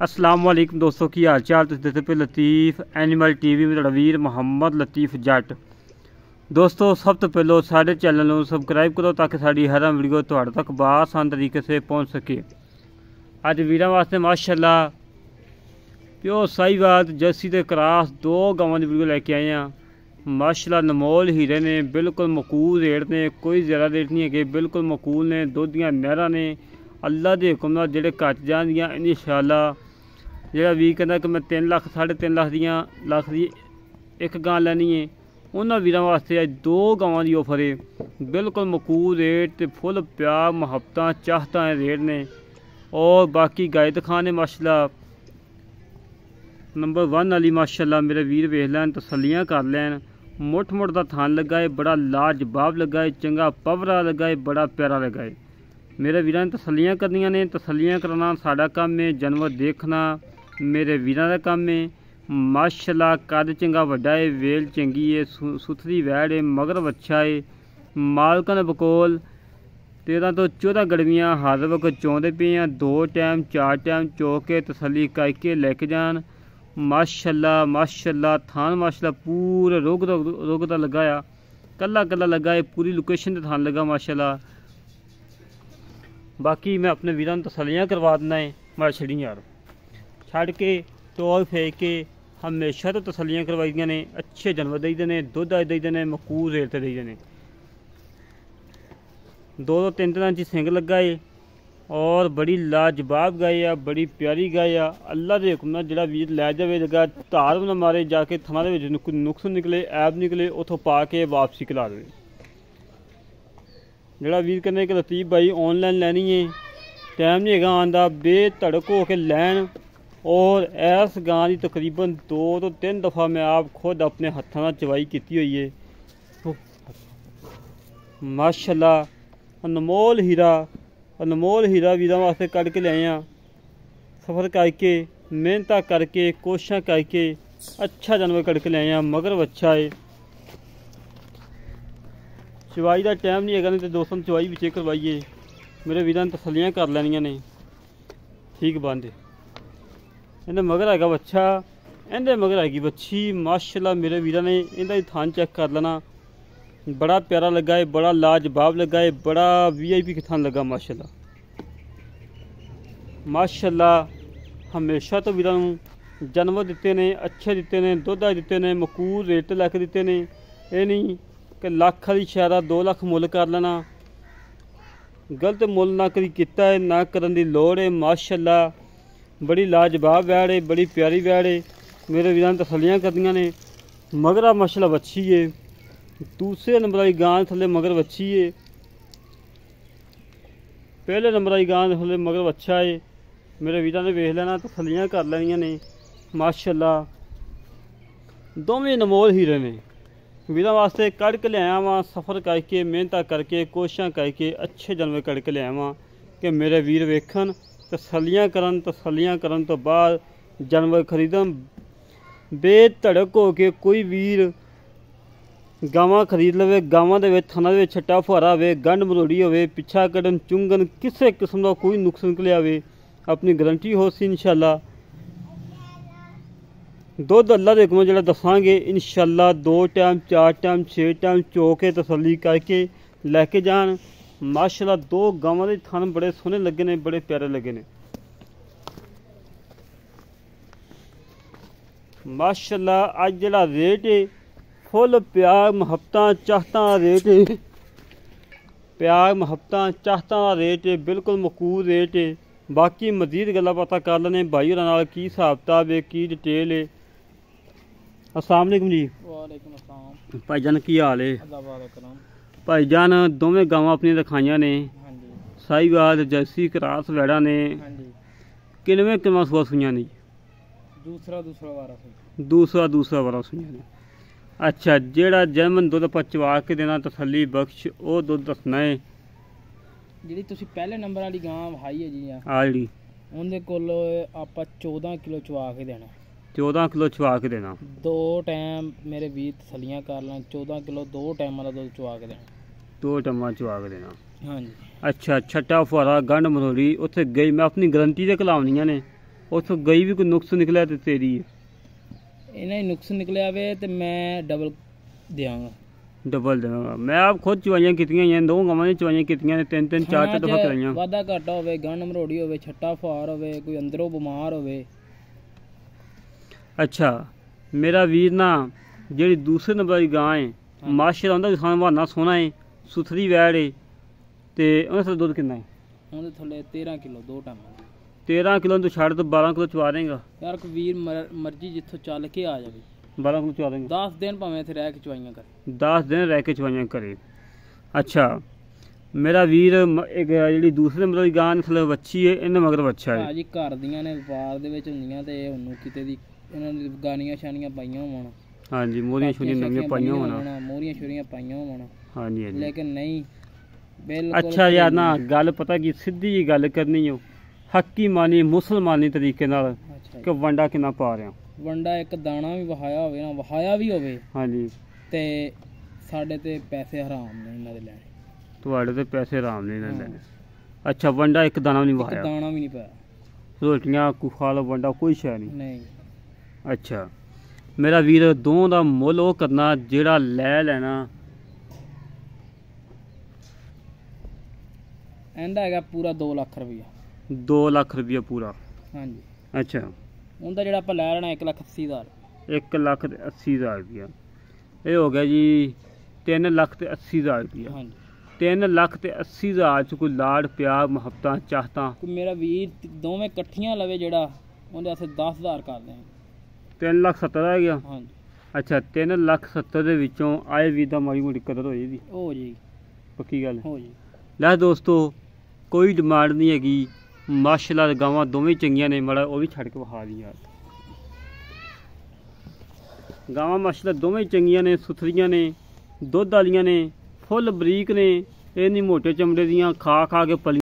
अस्सलाम वालेकुम दोस्तों की हाल चाल। तुम देखते पे लतीफ़ एनिमल टीवी में वीर मोहम्मद लतीफ़ जट। दोस्तों सब तो पहलो सारे चैनल को सबसक्राइब करो ताकि साड़ी हर वीडियो तुहाडे तक बआसान तरीके से पहुँच सके। अज वीर वास्ते माशाल्लाह प्योर साहिवाल जर्सी के क्रॉस दो गावां की वीडियो लैके आए हैं। माशाल्लाह नमोल हीरे ने, बिल्कुल मकूल रेट ने, कोई ज़्यादा रेट नहीं है, बिल्कुल मकूल ने। दुध दियां नहरां ने, अल्लाह के हुक्म नाल जेहड़े कट जाणगियां इंशाअल्लाह। ਜਿਹੜਾ ਵੀ ਕਹਿੰਦਾ कि मैं 3 ਲੱਖ 3.5 ਲੱਖ ਦੀ एक गां ਲੈਣੀ है, उन्होंने वीरों वास्ते अज 2 गावां की ऑफर है। बिल्कुल मकूल रेट तो फुल प्यार मुहब्बत चाहता रेट ने। और बाकी गाय दिखाने माशाल्लाह नंबर 1 वाली माशाल्लाह मेरे वीर वेख लैन, तसल्लियां कर लैन। मुठ मुठ का थान लगा है, बड़ा लाजवाब लगा है, चंगा पवरा लगा है, बड़ा प्यारा लगा है। मेरे वीरों ने तसल्लियां करनियां ने, तसल्लियां करना साडा काम है। जानवर देखना मेरे वीरों का काम है। माशाल्लाह कद चंगा वड्डा है, वेल चंगी है, सुथरी वैड़ है, मगर अच्छा है। मालकां दे बकोल 13 तो 14 गड़वियाँ हर वक्त चौंदे पे हैं। 2 टाइम 4 टाइम चो के तसल्ली करके लैके जान। माशाल्लाह माशाल्लाह थान माशाल्लाह पूरे रोग दा लगाया, कला कला लगा है, पूरी लोकेशन ते थान लगा माशाल्लाह। बाकी मैं अपने वीरों को तसल्लियां करवा देना है। मार छड़ी यार छड़ के तोड़ फेंक के हमेशा तो तसल्लियां करवाई दी ने। अच्छे जानवर देते हैं, दुध अज देते हैं, मकूल रेट से देते हैं। 2-3 इंच सिंग लगा है और बड़ी लाजवाब गाय है, बड़ी प्यारी गाय है। अल्लाह के हुक्म नाल जिहड़ा वीर लै जावे जगह धार ना मारे, जाके थना दे विच कोई नुक्स निकले ऐब निकले उतों पा के वापसी कला दे। जिहड़ा वीर कहने कि लतीफ़ भाई ऑनलाइन लैनी है, टाइम नहीं है आंदा, बेधड़क हो के लैन। और इस गां की तकरीबन 2-3 दफ़ा मैं आप खुद अपने हत्थों नाल चवाई की हुई है। माशाल्लाह अनमोल हीरा वीरों वास्ते कढ़ के लिआए हैं। सफ़र करके मेहनत करके कोशिशें करके अच्छा जानवर कढ़ के लिआए हैं। मगर अच्छा है, चवाई का टाइम नहीं है, नहीं तो दोस्तों चवाई भी करवाइए। मेरे वीरों ने तसल्लियां कर लैनियां ने। ठीक बंद इन्हें मगर है बच्चा, इन्हें मगर हैगी बच्ची। माशाल्लाह मेरे वीरों ने इनका थान चेक कर लेना, बड़ा प्यारा लगा है, बड़ा लाजवाब लगा है, बड़ा VIP का थान लगा माशाल्लाह। माशाल्लाह हमेशा तो वीरों जानवर दिते ने, अच्छे दिते ने, दुध दिते ने, मकूल रेट लैके दिते ने। ये नहीं कि लख वाली शायद 2 लाख मुल कर लेना, गलत मुल ना कभी किया है, ना करन दी लोड़ है। माशाल्लाह बड़ी लाजवाब वैड़ है, बड़ी प्यारी वैड़ है। मेरे वीरों ने तसल्लियां करदियां ने। मगरा माशाल्लाह बच्ची है, दूसरे नंबर वाली गां थले मगर बच्ची है, पहले नंबर वाली गां थले मगर बच्चा है। मेरे वीरों ने वेख लेना, तसल्लियां कर लैनियां ने। माशाल्लाह दोवें नमोल हीरे ने। वीरों वास्ते कढ़ के लिआया वां, सफ़र करके मेहनत करके कोशिशें करके अच्छे जानवर कढ़ के लिआया वां कि मेरे वीर वेखन, तसल्लियां करन तो बाद जानवर खरीदन। बेधड़क हो के कोई वीर गावां खरीद लवे, गावां दे विच थना दे विच छट्टा फुहारा होवे, गंढ मरोड़ी होवे, पिछा कड्ढन चुंगन, किसी किस्म का कोई नुक्स निकलिया होवे, अपनी गारंटी हो सी इंशाअल्लाह। दुध अल्लाह दे हुक्म जिहड़ा दसांगे इंशाअल्लाह 2 टाइम 4 टाइम 6 टाइम चो के तसल्ली करके लैके जान। माशाल्लाह 2 गावां दे थन बड़े सोहने लगे ने, बड़े प्यारे लगे ने। माशाल्लाह अज जिहड़ा रेट है फुल प्यार मुहब्बत चाहता रेट है, प्यार मुहब्बत चाहता रेट है, बिल्कुल मकूल रेट है। बाकी मजीद गल्लां बातां कर लैने भाई होरां नाल, की हिसाब किताब है, की डिटेल है। अस्सलाम वालेकुम जी। वालेकुम अस्सलाम भाईजान की हाल है? अल्लाह बारक करम। भाईजान दोवें गावां अपनी रखाइयां ने, हाँ जी साहिवाल जर्सी क्रॉस वैड़ा ने। हाँ जी किनवें सुआ सुइयां ने? दूसरा वारा सी। दूसरा वारा सुइयां ने। अच्छा जेड़ा जर्मन दुध आपां चवा के देना तसल्ली बख्श वो दुध दसना है। जी तुसी पहले नंबर वाली गां वहाई है जी आ जी उनके कोल आपां 14 किलो चवा के देना। 14 किलो चवा के देना। 2 टाइम मेरे वीर तसल्लियां कर लें, 14 किलो 2 टाइम वाला दुध चवा के देना। 2 टम्मा चवा के देना। हाँ जी अच्छा छट्टा फुहारा गंढ मरोड़ी उत्थे गई मैं अपनी गारंटी से कलावनियां ने। ਉੱਥੋਂ ਗਈ ਵੀ ਕੋਈ ਨੁਕਸ ਨਿਕਲਿਆ ਤੇ ਤੇਰੀ ਹੈ ਇਹਨਾਂ ਹੀ ਨੁਕਸ ਨਿਕਲਿਆ ਵੇ ਤੇ ਮੈਂ ਡਬਲ ਦਿਆਂਗਾ। ਡਬਲ ਦੇਵਾਂਗਾ। ਮੈਂ ਆਪ ਖੁਦ ਚਵਾਈਆਂ ਕੀਤੀਆਂ ਹੋਈਆਂ, 2 ਗਾਵਾਂ ਦੀਆਂ ਚਵਾਈਆਂ ਕੀਤੀਆਂ ਨੇ, 3-3 4-4 ਦਫਾ ਕਰਾਈਆਂ। ਵਾਧਾ ਘਾਟਾ ਹੋਵੇ, ਗੰਢ ਮਰੋੜੀ ਹੋਵੇ, ਛੱਟਾ ਫਾਰ ਹੋਵੇ, ਕੋਈ ਅੰਦਰੋਂ ਬਿਮਾਰ ਹੋਵੇ। ਅੱਛਾ ਮੇਰਾ ਵੀਰ ਨਾ ਜਿਹੜੀ ਦੂਸਰੇ ਨੰਬਰ ਦੀ ਗਾਂ ਹੈ ਮਾਸ਼ਾਅੱਲਾ ਉਹਦਾ ਖਾਣ ਬਹਾਨਾ ਸੋਹਣਾ ਹੈ, ਸੁਥਰੀ ਵੈੜ ਹੈ ਤੇ ਉਹਦੇ ਥੱਲੇ ਦੁੱਧ ਕਿੰਨਾ ਹੈ? ਉਹਦੇ ਥੱਲੇ 13 ਕਿਲੋ 2 ਟਾਈਮ। 13 ਕਿਲੋ ਤੋਂ ਛੱਡ ਤੋਂ 12 ਕਿਲੋ ਚਵਾ ਦੇਂਗਾ ਯਾਰ ਕੋਈ ਵੀਰ ਮਰਜੀ ਜਿੱਥੋਂ ਚੱਲ ਕੇ ਆ ਜਾਵੇ 12 ਕਿਲੋ ਚਵਾ ਦੇਂਗਾ। 10 ਦਿਨ ਭਾਵੇਂ ਇੱਥੇ ਰਹਿ ਕੇ ਚਵਾਈਆਂ ਕਰੇ, 10 ਦਿਨ ਰਹਿ ਕੇ ਚਵਾਈਆਂ ਕਰੇ। ਅੱਛਾ ਮੇਰਾ ਵੀਰ ਇੱਕ ਜਿਹੜੀ ਦੂਸਰੇ ਨੰਬਰ ਦੀ ਗਾਂ ਥੱਲੇ ਵੱਛੀ ਹੈ, ਇਹਨੇ ਮਗਰ ਵੱਛਾ ਹੈ। ਭਾਜੀ ਘਰ ਦੀਆਂ ਨੇ, ਵਪਾਰ ਦੇ ਵਿੱਚ ਹੁੰਦੀਆਂ ਤੇ ਉਹਨੂੰ ਕਿਤੇ ਦੀ ਇਹਨਾਂ ਨੇ ਗਾਨੀਆਂ ਸ਼ਾਨੀਆਂ ਪਾਈਆਂ ਹੋਣ। ਹਾਂਜੀ ਮੋਹਰੀਆਂ ਛੁਰੀਆਂ ਨਵੀਆਂ ਪਾਈਆਂ ਹੋਣ, ਮੋਹਰੀਆਂ ਛੁਰੀਆਂ ਪਾਈਆਂ ਹੋਣ। ਹਾਂਜੀ ਹਾਂਜੀ ਲੇਕਿਨ ਨਹੀਂ ਬਿਲਕੁਲ। ਅੱਛਾ ਯਾਰ ਨਾ ਗੱਲ ਪਤਾ ਕੀ ਸਿੱਧੀ ਜੀ ਗੱਲ ਕਰਨੀ ਹੋ, ਹੱਕੀ ਮਾਨੀ ਮੁਸਲਮਾਨੀ ਤਰੀਕੇ ਨਾਲ ਕਿ ਵੰਡਾ ਕਿੰਨਾ ਪਾ ਰਿਹਾ। ਵੰਡਾ ਇੱਕ ਦਾਣਾ ਵੀ ਵਹਾਇਆ ਹੋਵੇ ਨਾ, ਵਹਾਇਆ ਵੀ ਹੋਵੇ ਹਾਂਜੀ ਤੇ ਸਾਡੇ ਤੇ ਪੈਸੇ ਹਰਾਮ ਨੇ ਇਹਨਾਂ ਦੇ ਲੈਣੇ। ਤੁਹਾਡੇ ਤੇ ਪੈਸੇ ਆਰਾਮ ਨਹੀਂ ਲੈਣੇ। ਅੱਛਾ ਵੰਡਾ ਇੱਕ ਦਾਣਾ ਵੀ ਨਹੀਂ ਵਹਾਇਆ? ਦਾਣਾ ਵੀ ਨਹੀਂ ਪਾਇਆ। ਰੋਟੀਆਂ ਕੋ ਖਾ ਲਓ, ਵੰਡਾ ਕੋਈ ਸ਼ੈ ਨਹੀਂ। ਨਹੀਂ। ਅੱਛਾ ਮੇਰਾ ਵੀਰ ਦੋਵਾਂ ਦਾ ਮੁੱਲ ਉਹ ਕਰਨਾ ਜਿਹੜਾ ਲੈ ਲੈਣਾ। ਇਹਦਾ ਹੈਗਾ ਪੂਰਾ 2 ਲੱਖ ਰੁਪਈਆ। 2 ਲੱਖ ਰੁਪਈਆ ਪੂਰਾ? ਹਾਂਜੀ। ਅੱਛਾ ਉਹਦਾ ਜਿਹੜਾ ਆਪਾਂ ਲੈ ਲੈਣਾ 1,80,000। 1,80,000 ਰੁਪਈਆ। ਇਹ ਹੋ ਗਿਆ ਜੀ 3,80,000 ਰੁਪਈਆ। ਹਾਂਜੀ 3,80,000 ਚ ਕੋਈ ਲਾੜ ਪਿਆਰ ਮੁਹੱਬਤਾਂ ਚਾਹਤਾਂ? ਕੋਈ ਮੇਰਾ ਵੀਰ ਦੋਵੇਂ ਇਕੱਠੀਆਂ ਲਵੇ ਜਿਹੜਾ ਉਹਦੇ ਵਾਸਤੇ 10,000 ਕਰ ਦਿਆਂਗੇ। 3,70,000 ਆ ਗਿਆ। ਹਾਂਜੀ। ਅੱਛਾ 3,70,000 ਦੇ ਵਿੱਚੋਂ ਆਏ ਵੀ ਤਾਂ ਮਾੜੀ ਮੋਟੀ ਕਦਰ ਹੋ ਜਾਏਗੀ? ਹੋ ਜੀ ਪੱਕੀ ਗੱਲ ਹੋ ਜੀ। ਲੈ ਦੋਸਤੋ ਕੋਈ ਡਿਮਾਂਡ ਨਹੀਂ ਹੈਗੀ, ਮਾਸ਼ਾਅੱਲਾ ਗਾਵਾਂ ਦੋਵੇਂ ਚੰਗੀਆਂ ਨੇ, ਮਾੜਾ ਉਹ ਵੀ ਛੱਡ ਕੇ ਵਿਖਾ ਦੀ ਯਾਰ। ਗਾਵਾਂ ਮਾਸ਼ਾਅੱਲਾ ਦੋਵੇਂ ਚੰਗੀਆਂ ਨੇ, ਸੁਥਰੀਆਂ ਨੇ, ਦੁੱਧ ਵਾਲੀਆਂ ਨੇ, ਫੁੱਲ ਬਰੀਕ ਨੇ, ਇਹ ਨਹੀਂ ਮੋਟੇ ਚਮੜੇ ਦੀਆਂ ਖਾ ਕੇ ਪਲੀ